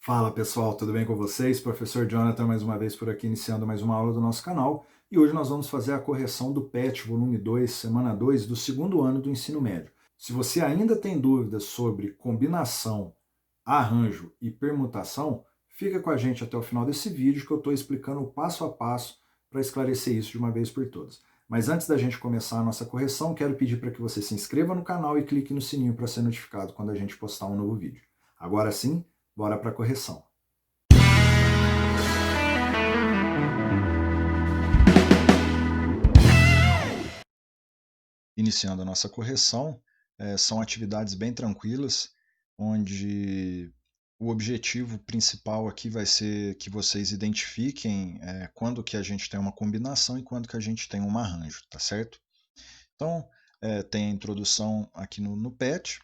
Fala pessoal, tudo bem com vocês? Professor Jonathan mais uma vez por aqui, iniciando mais uma aula do nosso canal. E hoje nós vamos fazer a correção do PET, volume 2, semana 2, do segundo ano do ensino médio. Se você ainda tem dúvidas sobre combinação, arranjo e permutação, fica com a gente até o final desse vídeo que eu estou explicando o passo a passo para esclarecer isso de uma vez por todas. Mas antes da gente começar a nossa correção, quero pedir para que você se inscreva no canal e clique no sininho para ser notificado quando a gente postar um novo vídeo. Agora sim, bora para a correção. Iniciando a nossa correção, são atividades bem tranquilas, onde o objetivo principal aqui vai ser que vocês identifiquem quando que a gente tem uma combinação e quando que a gente tem um arranjo, tá certo? Então, tem a introdução aqui no PET.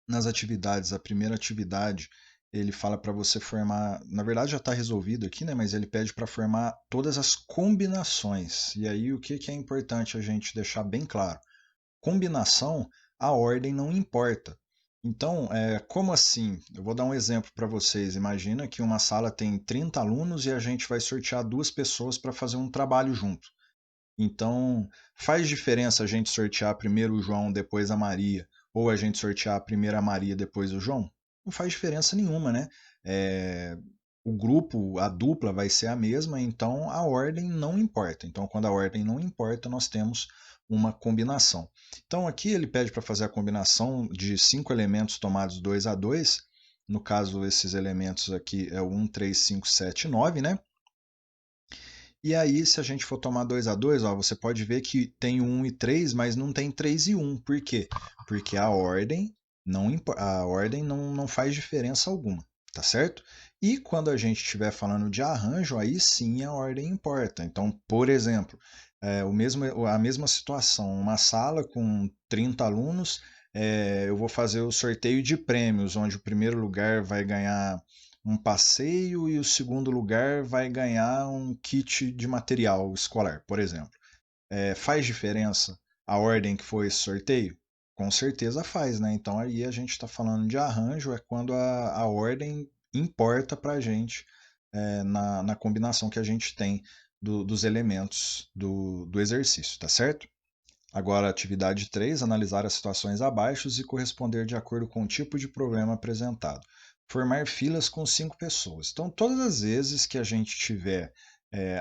Nas atividades, a primeira atividade, ele fala para você formar, na verdade já está resolvido aqui, né? Mas ele pede para formar todas as combinações. E aí o que é importante a gente deixar bem claro? Combinação, a ordem não importa. Então, como assim? Eu vou dar um exemplo para vocês. Imagina que uma sala tem 30 alunos e a gente vai sortear duas pessoas para fazer um trabalho junto. Então, faz diferença a gente sortear primeiro o João, depois a Maria, ou a gente sortear primeiro a Maria, depois o João? Não faz diferença nenhuma, né? É, o grupo, a dupla vai ser a mesma, então a ordem não importa. Então, quando a ordem não importa, nós temos uma combinação. Então, aqui ele pede para fazer a combinação de 5 elementos tomados 2 a 2. No caso, esses elementos aqui é o 1, 3, 5, 7 e 9, né? E aí, se a gente for tomar 2 a 2, ó, você pode ver que tem 1 e 3, mas não tem 3 e 1. Por quê? Porque a ordem não faz diferença alguma, tá certo? E quando a gente estiver falando de arranjo, aí sim a ordem importa. Então, por exemplo, a mesma situação, uma sala com 30 alunos, eu vou fazer o sorteio de prêmios, onde o primeiro lugar vai ganhar um passeio e o segundo lugar vai ganhar um kit de material escolar, por exemplo. Faz diferença a ordem que foi esse sorteio? Com certeza faz, né? Então aí a gente está falando de arranjo, é quando a ordem importa para a gente na combinação que a gente tem dos elementos do exercício, tá certo? Agora, atividade 3, analisar as situações abaixo e corresponder de acordo com o tipo de problema apresentado. Formar filas com 5 pessoas. Então, todas as vezes que a gente tiver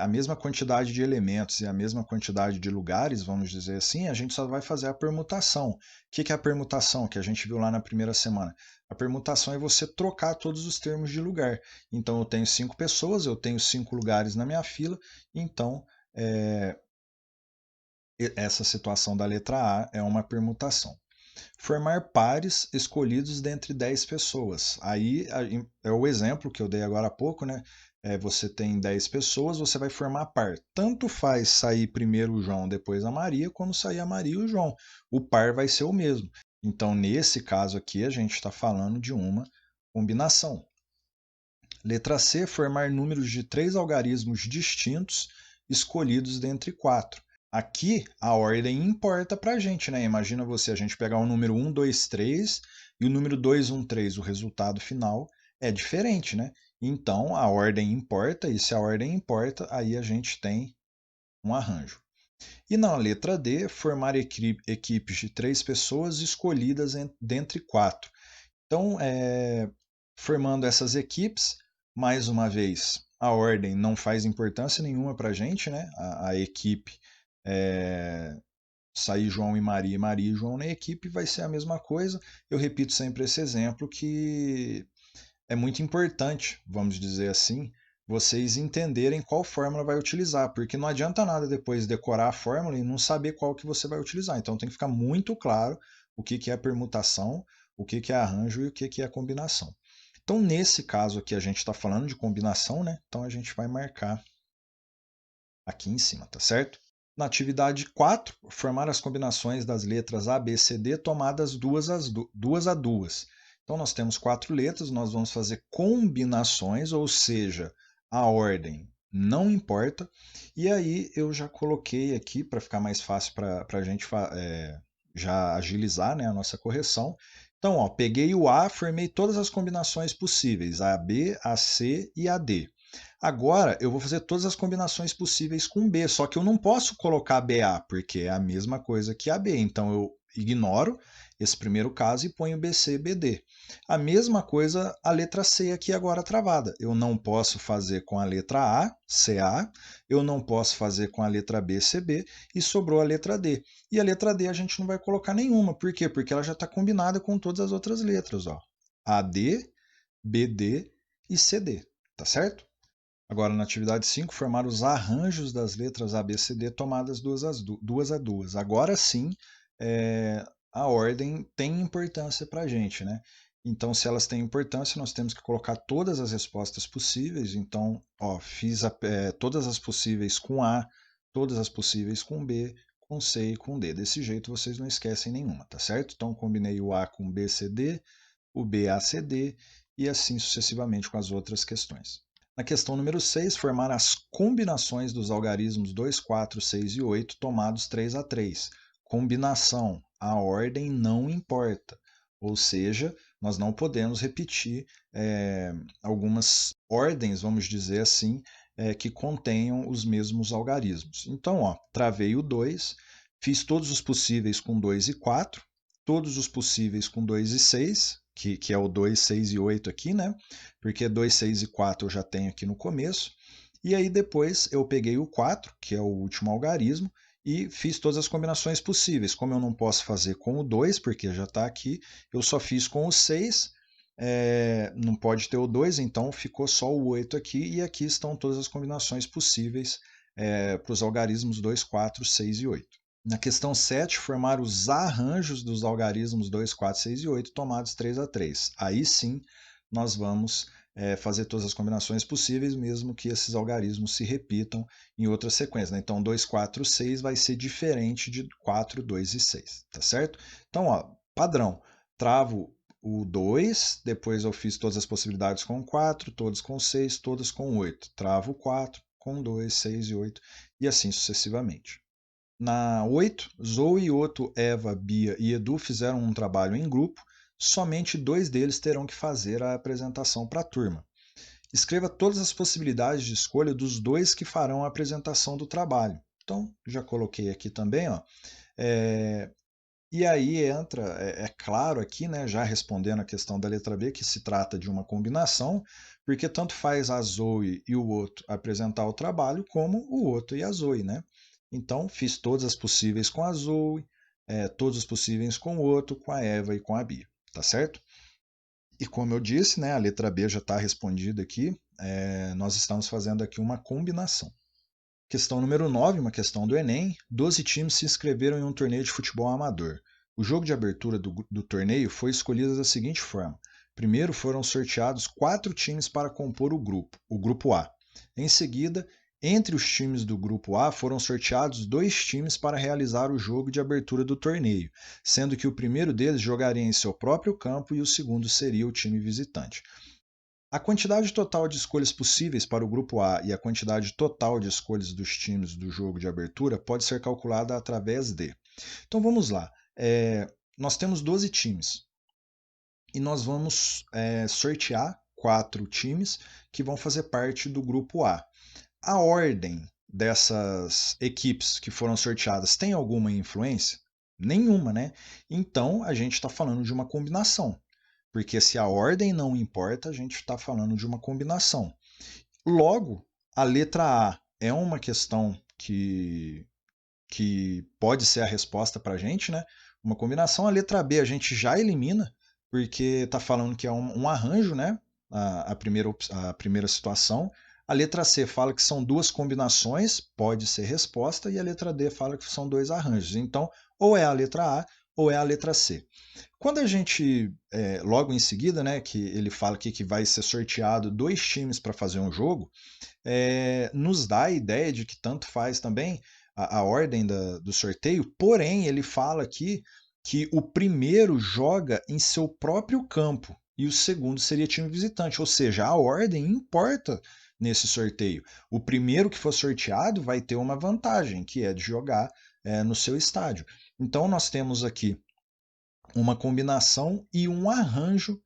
a mesma quantidade de elementos e a mesma quantidade de lugares, vamos dizer assim, a gente só vai fazer a permutação. O que é a permutação que a gente viu lá na primeira semana? A permutação é você trocar todos os termos de lugar. Então, eu tenho 5 pessoas, eu tenho 5 lugares na minha fila, então essa situação da letra A é uma permutação. Formar pares escolhidos dentre 10 pessoas. Aí é o exemplo que eu dei agora há pouco, né? Você tem 10 pessoas, você vai formar par. Tanto faz sair primeiro o João, depois a Maria, quando sair a Maria e o João. O par vai ser o mesmo. Então, nesse caso aqui, a gente está falando de uma combinação. Letra C, formar números de 3 algarismos distintos escolhidos dentre 4. Aqui a ordem importa para a gente, né? Imagina a gente pegar o número 1, 2, 3 e o número 2, 1, 3, o resultado final é diferente, né? Então a ordem importa, e se a ordem importa, aí a gente tem um arranjo. E na letra D, formar equipes de 3 pessoas escolhidas dentre 4. Então, formando essas equipes, mais uma vez, a ordem não faz importância nenhuma para a gente, né? A equipe sair João e Maria e João na equipe vai ser a mesma coisa. Eu repito sempre esse exemplo que é muito importante, vamos dizer assim, vocês entenderem qual fórmula vai utilizar, porque não adianta nada depois decorar a fórmula e não saber qual que você vai utilizar. Então tem que ficar muito claro o que é permutação, o que é arranjo e o que é combinação. Então nesse caso aqui a gente está falando de combinação, né? Então a gente vai marcar aqui em cima, tá certo? Na atividade 4, formar as combinações das letras A, B, C, D tomadas duas a duas. Então nós temos 4 letras, nós vamos fazer combinações, ou seja, a ordem não importa. E aí eu já coloquei aqui para ficar mais fácil para a gente já agilizar, né, a nossa correção. Então, ó, peguei o A, formei todas as combinações possíveis, a B, a C e a D. Agora eu vou fazer todas as combinações possíveis com B, só que eu não posso colocar BA, porque é a mesma coisa que AB. Então eu ignoro esse primeiro caso e ponho BC, BD. A mesma coisa a letra C aqui agora travada. Eu não posso fazer com a letra A, CA, eu não posso fazer com a letra B, CB, e sobrou a letra D. E a letra D a gente não vai colocar nenhuma. Por quê? Porque ela já está combinada com todas as outras letras. Ó. AD, BD e CD. Tá certo? Agora, na atividade 5, formar os arranjos das letras A, B, C, D tomadas duas a duas. Agora sim, é, a ordem tem importância para a gente, né? Então, se elas têm importância, nós temos que colocar todas as respostas possíveis. Então, ó, fiz todas as possíveis com A, todas as possíveis com B, com C e com D. Desse jeito, vocês não esquecem nenhuma, tá certo? Então, combinei o A com B, C, D, o B, A, C, D e assim sucessivamente com as outras questões. Na questão número 6, formar as combinações dos algarismos 2, 4, 6 e 8 tomados 3 a 3. Combinação, a ordem não importa. Ou seja, nós não podemos repetir algumas ordens, vamos dizer assim, que contenham os mesmos algarismos. Então, ó, travei o 2, fiz todos os possíveis com 2 e 4, todos os possíveis com 2 e 6, que é o 2, 6 e 8 aqui, né? Porque 2, 6 e 4 eu já tenho aqui no começo. E aí depois eu peguei o 4, que é o último algarismo, e fiz todas as combinações possíveis. Como eu não posso fazer com o 2, porque já está aqui, eu só fiz com o 6, não pode ter o 2, então ficou só o 8 aqui, e aqui estão todas as combinações possíveis para os algarismos 2, 4, 6 e 8. Na questão 7, formar os arranjos dos algarismos 2, 4, 6 e 8 tomados 3 a 3. Aí sim, nós vamos fazer todas as combinações possíveis, mesmo que esses algarismos se repitam em outra sequência. Né? Então, 2, 4, 6 vai ser diferente de 4, 2 e 6, tá certo? Então, ó, padrão, travo o 2, depois eu fiz todas as possibilidades com 4, todas com 6, todas com 8. Travo o 4, com 2, 6 e 8, e assim sucessivamente. Na 8, Zoe, Otto, Eva, Bia e Edu fizeram um trabalho em grupo. Somente 2 deles terão que fazer a apresentação para a turma. Escreva todas as possibilidades de escolha dos 2 que farão a apresentação do trabalho. Então, já coloquei aqui também, ó. E aí entra, é claro aqui, né, já respondendo a questão da letra B, que se trata de uma combinação, porque tanto faz a Zoe e o Otto apresentar o trabalho, como o Otto e a Zoe, né? Então, fiz todas as possíveis com a Zoe, todos os possíveis com o Otto, com a Eva e com a Bia, tá certo? E como eu disse, né, a letra B já está respondida aqui, nós estamos fazendo aqui uma combinação. Questão número 9, uma questão do Enem. 12 times se inscreveram em um torneio de futebol amador. O jogo de abertura do torneio foi escolhido da seguinte forma. Primeiro foram sorteados 4 times para compor o grupo A. Em seguida, entre os times do grupo A foram sorteados 2 times para realizar o jogo de abertura do torneio, sendo que o primeiro deles jogaria em seu próprio campo e o segundo seria o time visitante. A quantidade total de escolhas possíveis para o grupo A e a quantidade total de escolhas dos times do jogo de abertura pode ser calculada através de. Então vamos lá. Nós temos 12 times e nós vamos sortear 4 times que vão fazer parte do grupo A. A ordem dessas equipes que foram sorteadas tem alguma influência? Nenhuma, né? Então a gente está falando de uma combinação. Porque se a ordem não importa, a gente está falando de uma combinação. Logo, a letra A é uma questão que pode ser a resposta para a gente, né? Uma combinação. A letra B a gente já elimina, porque está falando que é um arranjo, né? A primeira situação. A letra C fala que são 2 combinações, pode ser resposta, e a letra D fala que são 2 arranjos. Então, ou é a letra A ou é a letra C. Quando a gente, logo em seguida, né, que ele fala aqui que vai ser sorteado 2 times para fazer um jogo, nos dá a ideia de que tanto faz também a ordem do sorteio, porém ele fala aqui que o primeiro joga em seu próprio campo e o segundo seria time visitante, ou seja, a ordem importa nesse sorteio. O primeiro que for sorteado vai ter uma vantagem, que é de jogar no seu estádio. Então nós temos aqui uma combinação e um arranjo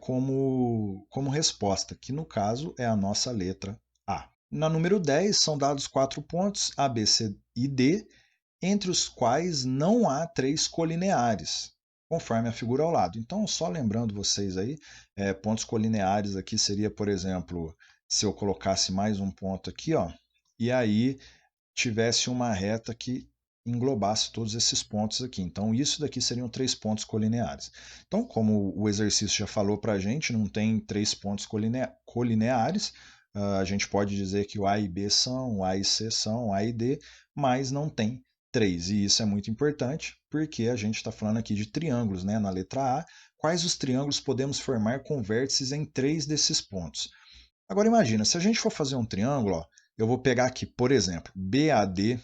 como resposta, que no caso é a nossa letra A. Na número 10, são dados 4 pontos, A, B, C e D, entre os quais não há 3 colineares, conforme a figura ao lado. Então, só lembrando vocês aí, pontos colineares aqui seria, por exemplo, se eu colocasse mais um ponto aqui, ó, e aí tivesse uma reta que englobasse todos esses pontos aqui. Então, isso daqui seriam 3 pontos colineares. Então, como o exercício já falou para a gente, não tem 3 pontos colineares, a gente pode dizer que o A e B são, o A e C são, o A e D, mas não tem 3. E isso é muito importante, porque a gente está falando aqui de triângulos, né? Na letra A, quais os triângulos podemos formar com vértices em 3 desses pontos? Agora imagina, se a gente for fazer um triângulo, ó, eu vou pegar aqui, por exemplo, BAD,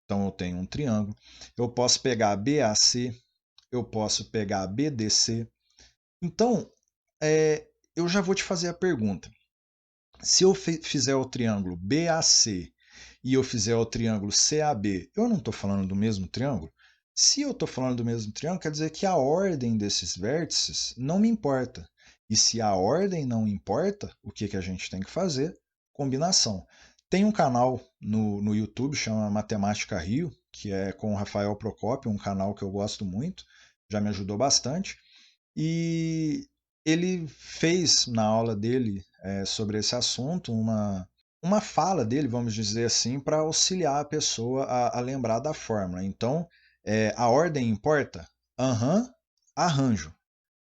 então eu tenho um triângulo. Eu posso pegar BAC, eu posso pegar BDC. Então, eu já vou te fazer a pergunta. Se eu fizer o triângulo BAC e eu fizer o triângulo CAB, eu não estou falando do mesmo triângulo? Se eu estou falando do mesmo triângulo, quer dizer que a ordem desses vértices não me importa. E se a ordem não importa, o que a gente tem que fazer? Combinação. Tem um canal no YouTube, chama Matemática Rio, que é com o Rafael Procópio, um canal que eu gosto muito, já me ajudou bastante. E ele fez na aula dele sobre esse assunto uma fala dele, vamos dizer assim, para auxiliar a pessoa a lembrar da fórmula. Então, a ordem importa? Aham, arranjo.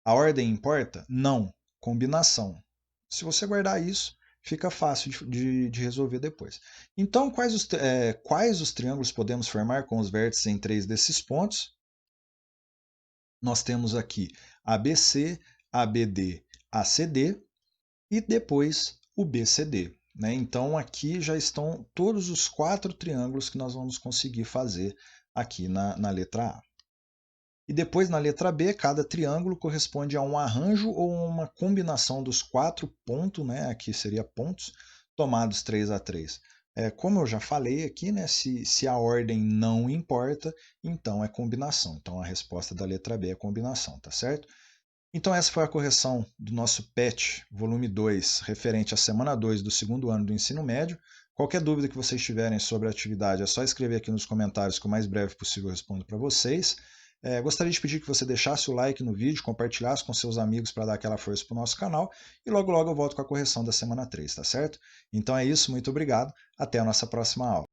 A ordem importa? Não, combinação. Se você guardar isso, fica fácil de resolver depois. Então, quais os triângulos podemos formar com os vértices em 3 desses pontos? Nós temos aqui ABC, ABD, ACD e depois o BCD. Né? Então aqui já estão todos os 4 triângulos que nós vamos conseguir fazer aqui na letra A. E depois na letra B, cada triângulo corresponde a um arranjo ou uma combinação dos 4 pontos, né? Aqui seria pontos, tomados 3 a 3. Como eu já falei aqui, né? Se a ordem não importa, então é combinação. Então a resposta da letra B é combinação, tá certo? Então essa foi a correção do nosso PET, volume 2, referente à semana 2 do segundo ano do ensino médio. Qualquer dúvida que vocês tiverem sobre a atividade é só escrever aqui nos comentários que o mais breve possível eu respondo para vocês. Gostaria de pedir que você deixasse o like no vídeo, compartilhasse com seus amigos para dar aquela força para o nosso canal e logo logo eu volto com a correção da semana 3, tá certo? Então é isso, muito obrigado, até a nossa próxima aula.